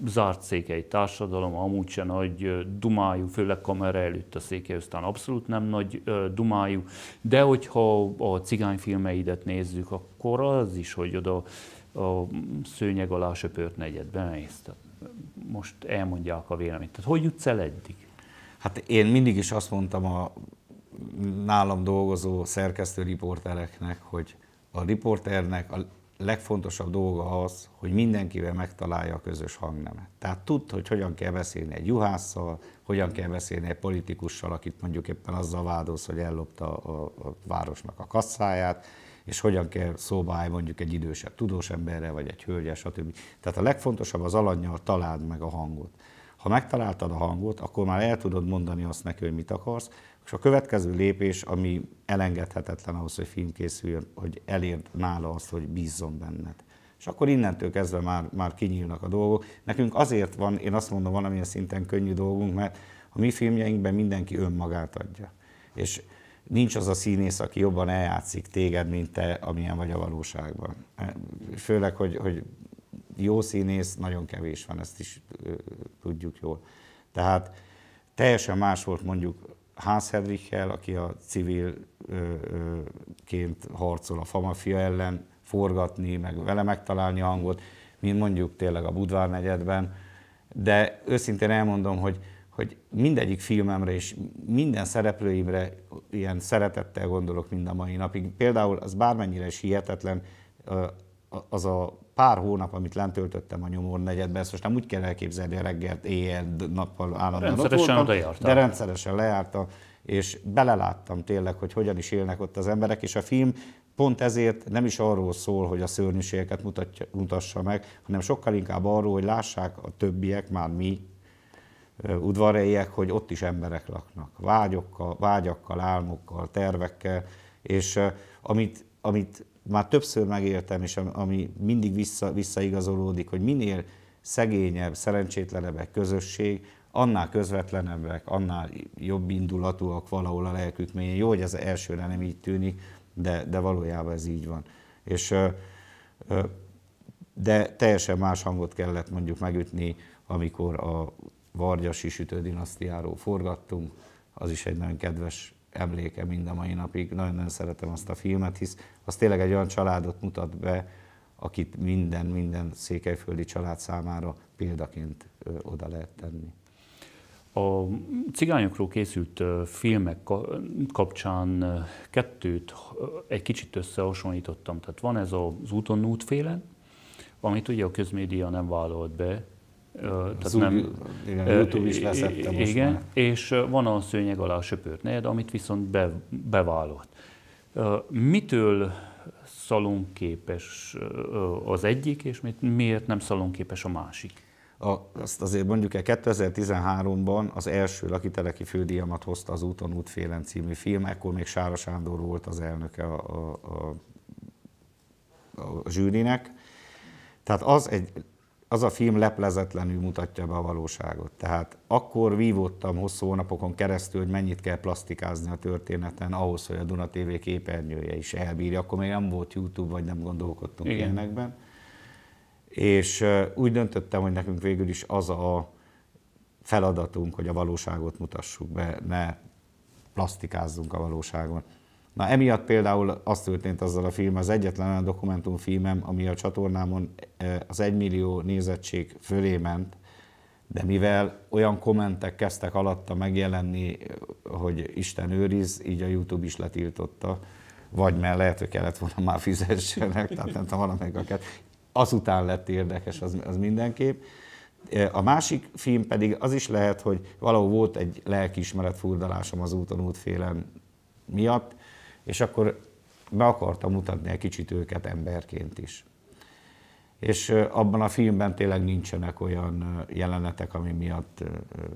zárt székely társadalom, amúgy sem nagy dumájú, főleg kamera előtt a székely, aztán abszolút nem nagy dumájú, de hogyha a cigányfilmeidet nézzük, akkor az is, hogy oda a szőnyeg alá söpört negyedbe mész. Most elmondják a véleményt. Tehát hogy jutsz el eddig? Hát én mindig is azt mondtam a nálam dolgozó szerkesztő riportereknek, hogy a riporternek a legfontosabb dolga az, hogy mindenkivel megtalálja a közös hangnemet. Tehát tudd, hogy hogyan kell beszélni egy juhásszal, hogyan kell beszélni egy politikussal, akit mondjuk éppen azzal vádolsz, hogy ellopta a városnak a kasszáját, és hogyan kell szóba állni mondjuk egy idősebb tudós emberrel, vagy egy hölgyel, stb. Tehát a legfontosabb az alannyal találd meg a hangot. Ha megtaláltad a hangot, akkor már el tudod mondani azt neki, hogy mit akarsz, és a következő lépés, ami elengedhetetlen ahhoz, hogy film készüljön, hogy elérd nála azt, hogy bízzon benned. És akkor innentől kezdve már kinyílnak a dolgok. Nekünk azért van, én azt mondom, valamilyen szinten könnyű dolgunk, mert a mi filmjeinkben mindenki önmagát adja. És nincs az a színész, aki jobban eljátszik téged, mint te, amilyen vagy a valóságban. Főleg, hogy jó színész nagyon kevés van, ezt is tudjuk jól. Tehát teljesen más volt mondjuk Hans Hedrichel, aki a civilként harcol a famafia ellen, forgatni, meg vele megtalálni a hangot, mint mondjuk tényleg a Budvár negyedben. De őszintén elmondom, hogy mindegyik filmemre és minden szereplőimre ilyen szeretettel gondolok mind a mai napig. Például az bármennyire is hihetetlen, az a pár hónap, amit lent töltöttem a Nyomor negyedben, ezt most nem úgy kell elképzelni, hogy reggelt, éjjel, nappal állandóan ott voltam, de rendszeresen lejártam, és beleláttam tényleg, hogy hogyan is élnek ott az emberek, és a film pont ezért nem is arról szól, hogy a szörnyűségeket mutassa meg, hanem sokkal inkább arról, hogy lássák a többiek, már mi, udvarhelyiek, hogy ott is emberek laknak, vágyakkal, álmokkal, tervekkel, és amit már többször megéltem, és ami mindig visszaigazolódik, hogy minél szegényebb, szerencsétlenebb egy közösség, annál közvetlenebbek, annál jobb indulatúak valahol a lelkük mélyén. Jó, hogy ez elsőre nem így tűnik, de valójában ez így van. De teljesen más hangot kellett mondjuk megütni, amikor a Vargyasi sütődinasztiáról forgattunk, az is egy nagyon kedves emléke mind a mai napig. Nagyon-nagyon szeretem azt a filmet, hisz az tényleg egy olyan családot mutat be, akit minden székelyföldi család számára példaként oda lehet tenni. A cigányokról készült filmek kapcsán kettőt egy kicsit összehasonlítottam. Tehát van ez az Úton útfélen, amit ugye a közmédia nem vállalt be. Igen, YouTube is leszette most igen, már. És van a Szőnyeg alá söpört negyed, amit viszont bevállalt. Mitől szalonképes az egyik, és miért nem szalonképes a másik? Azt azért mondjuk el, 2013-ban az első Laki Teleki fődíjamat hozta az Úton útfélen című film, ekkor még Sára Sándor volt az elnöke a zsűrinek. Tehát az a film leplezetlenül mutatja be a valóságot. Tehát akkor vívódtam hosszú hónapokon keresztül, hogy mennyit kell plastikázni a történeten ahhoz, hogy a Duna TV képernyője is elbírja. Akkor még nem volt YouTube, vagy nem gondolkodtunk ilyenekben. És úgy döntöttem, hogy nekünk végül is az a feladatunk, hogy a valóságot mutassuk be, ne plastikázzunk a valóságon. Na emiatt például az történt azzal a film, az egyetlen olyan dokumentumfilmem, ami a csatornámon az 1 millió nézettség fölé ment, de mivel olyan kommentek kezdtek alatta megjelenni, hogy Isten őriz, így a YouTube is letiltotta, vagy mert lehet, hogy kellett volna már fizessenek, tehát nem tudom, valamelyik azután lett érdekes, az mindenképp. A másik film pedig az is lehet, hogy valahol volt egy lelkiismeret furdalásom az Úton útfélen miatt, és akkor be akartam mutatni egy kicsit őket emberként is. És abban a filmben tényleg nincsenek olyan jelenetek, ami miatt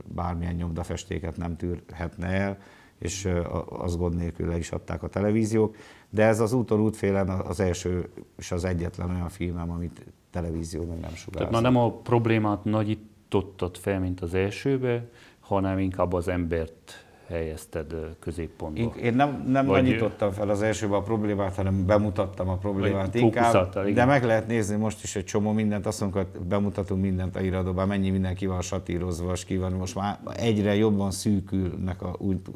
bármilyen nyomdafestéket nem tűrhetne el, és az gond nélkül le is adták a televíziók. De ez az Úton útfélen az első és az egyetlen olyan filmem, amit televízióban nem sugárzott. Tehát már nem a problémát nagyítottad fel, mint az elsőbe, hanem inkább az embert helyezted középpontba. Én nem nagyítottam fel az elsőben a problémát, hanem bemutattam a problémát inkább. De meg lehet nézni most is egy csomó mindent, azt mondjuk, hogy bemutatunk mindent a irodóban, mennyi mindenki van satírozva, és ki van. Most már egyre jobban szűkülnek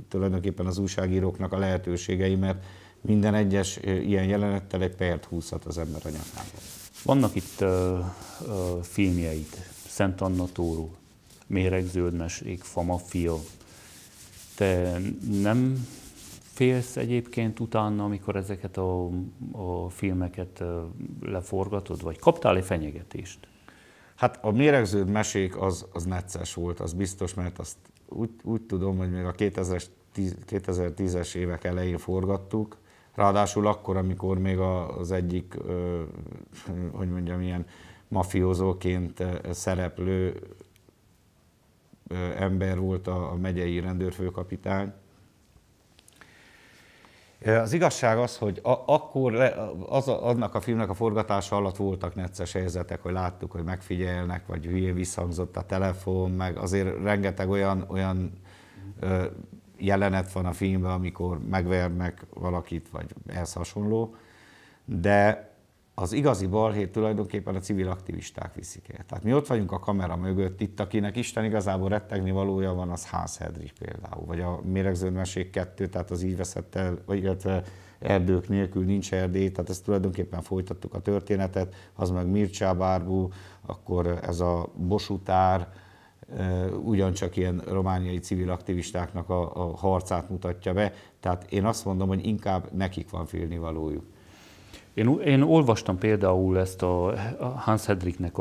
tulajdonképpen az újságíróknak a lehetőségei, mert minden egyes ilyen jelenettel egy pert húzhat az ember a nyakában. Vannak itt filmjeid, Szent Anna Tóró, Méregzöld mesék, Famafia. Te nem félsz egyébként utána, amikor ezeket a filmeket leforgatod, vagy kaptál-e fenyegetést? Hát a Méregződ mesék az necces volt, az biztos, mert azt úgy tudom, hogy még a 2010-es évek elején forgattuk, ráadásul akkor, amikor még az egyik, hogy mondjam, ilyen mafiózóként szereplő ember volt a megyei rendőrfőkapitány. Az igazság az, hogy akkor annak a filmnek a forgatása alatt voltak necces helyzetek, hogy láttuk, hogy megfigyelnek, vagy hülyén visszhangzott a telefon, meg azért rengeteg olyan jelenet van a filmben, amikor megvernek valakit, vagy ehhez hasonló, de az igazi balhét tulajdonképpen a civil aktivisták viszik el. Tehát mi ott vagyunk a kamera mögött, itt akinek Isten igazából rettegni valója van, az Hans Hedrich például, vagy a Méregződ mesék 2, tehát az így veszett el, vagy illetve erdők nélkül nincs erdély, tehát ezt tulajdonképpen folytattuk a történetet, az meg Mircea Barbu, akkor ez a Bosutár, ugyancsak ilyen romániai civil aktivistáknak a harcát mutatja be, tehát én azt mondom, hogy inkább nekik van félnivalójuk. Én olvastam például ezt a Hans Hedrichnek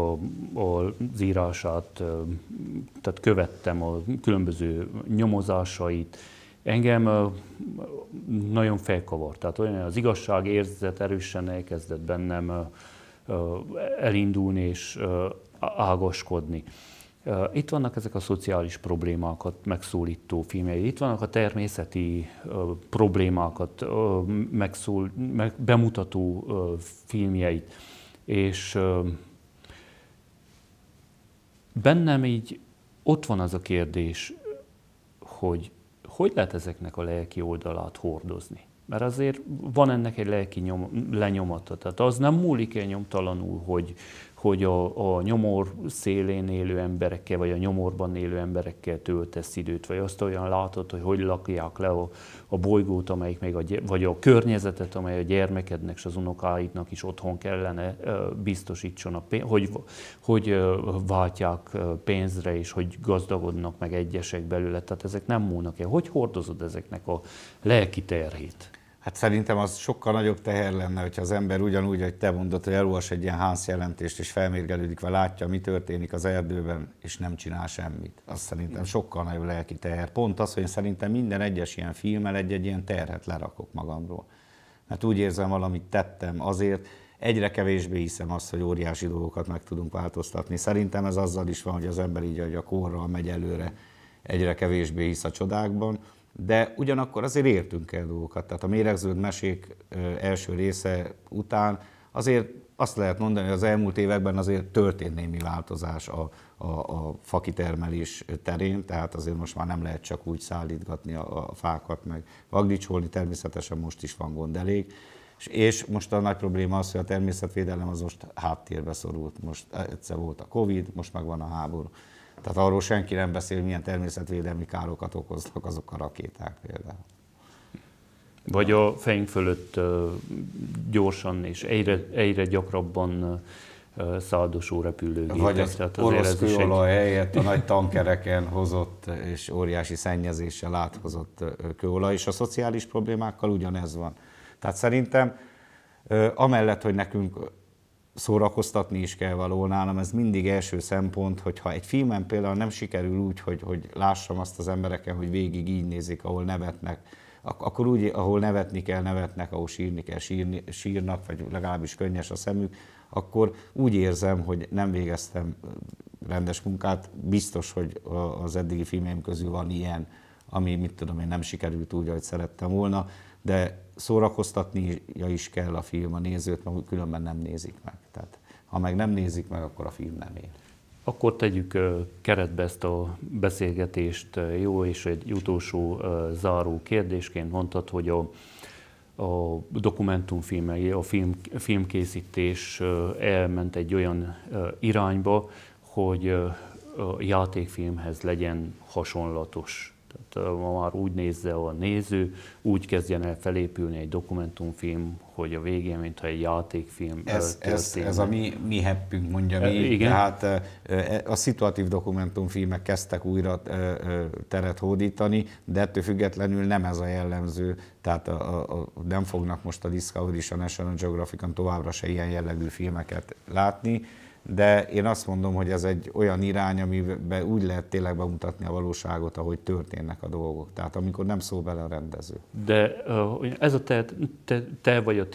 az írását, tehát követtem a különböző nyomozásait. Engem nagyon felkavart, tehát olyan az igazságérzet erősen elkezdett bennem elindulni és ágaskodni. Itt vannak ezek a szociális problémákat megszólító filmjei, itt vannak a természeti problémákat bemutató filmjeit, és bennem így ott van az a kérdés, hogy lehet ezeknek a lelki oldalát hordozni. Mert azért van ennek egy lelki lenyomata. Tehát az nem múlik el nyomtalanul, hogy a nyomor szélén élő emberekkel, vagy a nyomorban élő emberekkel töltesz időt, vagy azt olyan látod, hogy lakják le a bolygót, amelyik még vagy a környezetet, amely a gyermekednek és az unokáidnak is otthon kellene biztosítson, hogy váltják pénzre, és hogy gazdagodnak meg egyesek belőle. Tehát ezek nem múlnak el. Hogy hordozod ezeknek a lelki terhét? Hát szerintem az sokkal nagyobb teher lenne, hogyha az ember ugyanúgy, hogy te mondod, hogy elolvas egy ilyen Hans jelentést, és felmérgelődik, vagy látja, mi történik az erdőben, és nem csinál semmit. Az szerintem sokkal nagyobb lelki teher. Pont az, hogy én szerintem minden egyes ilyen filmmel egy ilyen terhet lerakok magamról. Mert úgy érzem, valamit tettem azért, egyre kevésbé hiszem azt, hogy óriási dolgokat meg tudunk változtatni. Szerintem ez azzal is van, hogy az ember így, hogy a korral megy előre, egyre kevésbé hisz a csodákban. De ugyanakkor azért értünk el dolgokat. Tehát a Méregződ mesék első része után azért azt lehet mondani, hogy az elmúlt években azért történt némi változás a fakitermelés terén, tehát azért most már nem lehet csak úgy szállítgatni a fákat, meg vagdicsolni, természetesen most is van gond elég. És most a nagy probléma az, hogy a természetvédelem az most háttérbe szorult. Most egyszer volt a Covid, most meg van a háború. Tehát arról senki nem beszél, milyen természetvédelmi károkat okoznak azok a rakéták például. Vagy a fejünk fölött gyorsan és egyre gyakrabban száldosó repülőgépek. Vagy az orosz kőolaj helyett a nagy tankereken hozott és óriási szennyezéssel áthozott kőolaj, és a szociális problémákkal ugyanez van. Tehát szerintem amellett, hogy nekünk szórakoztatni is kell való, nálam ez mindig első szempont, hogyha egy filmen például nem sikerül úgy, hogy lássam azt az embereken, hogy végig így nézik, ahol nevetnek, akkor úgy, ahol nevetni kell, nevetnek, ahol sírni kell, sírnak, vagy legalábbis könnyes a szemük, akkor úgy érzem, hogy nem végeztem rendes munkát. Biztos, hogy az eddigi filmjeim közül van ilyen, ami, mit tudom én, nem sikerült úgy, ahogy szerettem volna, de szórakoztatnia is kell a film a nézőt, mert különben nem nézik meg. Tehát, ha meg nem nézik meg, akkor a film nem él. Akkor tegyük keretbe ezt a beszélgetést, jó, és egy utolsó záró kérdésként mondtad, hogy a dokumentumfilm, a filmkészítés elment egy olyan irányba, hogy a játékfilmhez legyen hasonlatos Tehát ma már úgy nézze a néző, úgy kezdjen el felépülni egy dokumentumfilm, hogy a végén, mintha egy játékfilm ez a mi heppünk, mondja mi. Igen. Tehát a szituatív dokumentumfilmek kezdtek újra teret hódítani, de ettől függetlenül nem ez a jellemző. Tehát nem fognak most a Discovery és a National Geographic-on továbbra se ilyen jellegű filmeket látni. De én azt mondom, hogy ez egy olyan irány, amiben úgy lehet tényleg bemutatni a valóságot, ahogy történnek a dolgok. Tehát amikor nem szól bele a rendező. De ez a te vagy a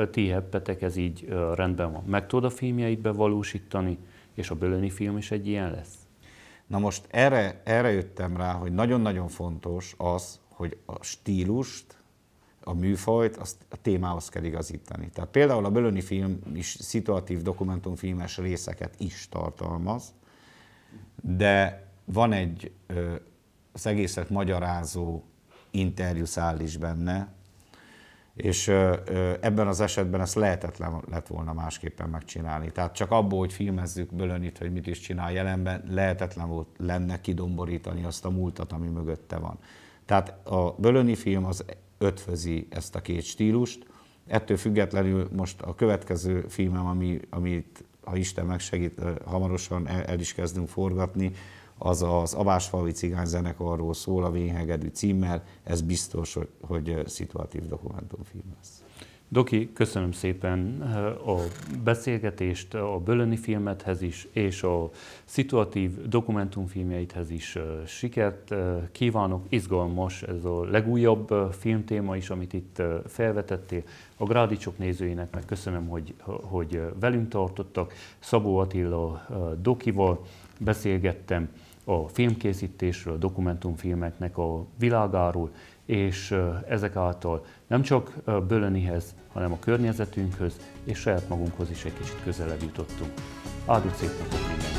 ti heppetek, ez így rendben van. Meg tudod a filmjeidbe valósítani, és a Bölöni film is egy ilyen lesz? Na most erre jöttem rá, hogy nagyon-nagyon fontos az, hogy a stílust, a műfajt, azt a témához kell igazítani. Tehát például a Bölöni film is szituatív dokumentumfilmes részeket is tartalmaz, de van egy az egészet magyarázó interjúszál is benne, és ebben az esetben ezt lehetetlen lett volna másképpen megcsinálni. Tehát csak abból, hogy filmezzük Bölönit, hogy mit is csinál jelenben, lehetetlen volt lenne kidomborítani azt a múltat, ami mögötte van. Tehát a Bölöni film az ötvözi ezt a két stílust. Ettől függetlenül most a következő filmem, amit ha Isten megsegít, hamarosan el is kezdünk forgatni, az az Abásfalvi cigányzenekarról szól, a Vénhegedű címmel. Ez biztos, hogy szituatív dokumentumfilm lesz. Doki, köszönöm szépen a beszélgetést, a Bölöni filmethez is, és a szituatív dokumentumfilmjeidhez is sikert kívánok. Izgalmas ez a legújabb filmtéma is, amit itt felvetettél. A Grádicsok nézőinek meg köszönöm, hogy velünk tartottak. Szabó Attila Dokival beszélgettem a filmkészítésről, a dokumentumfilmeknek a világáról, és ezek által nem csak Bölönihez, hanem a környezetünkhöz és saját magunkhoz is egy kicsit közelebb jutottunk. Áldott szép napot mindenkinek!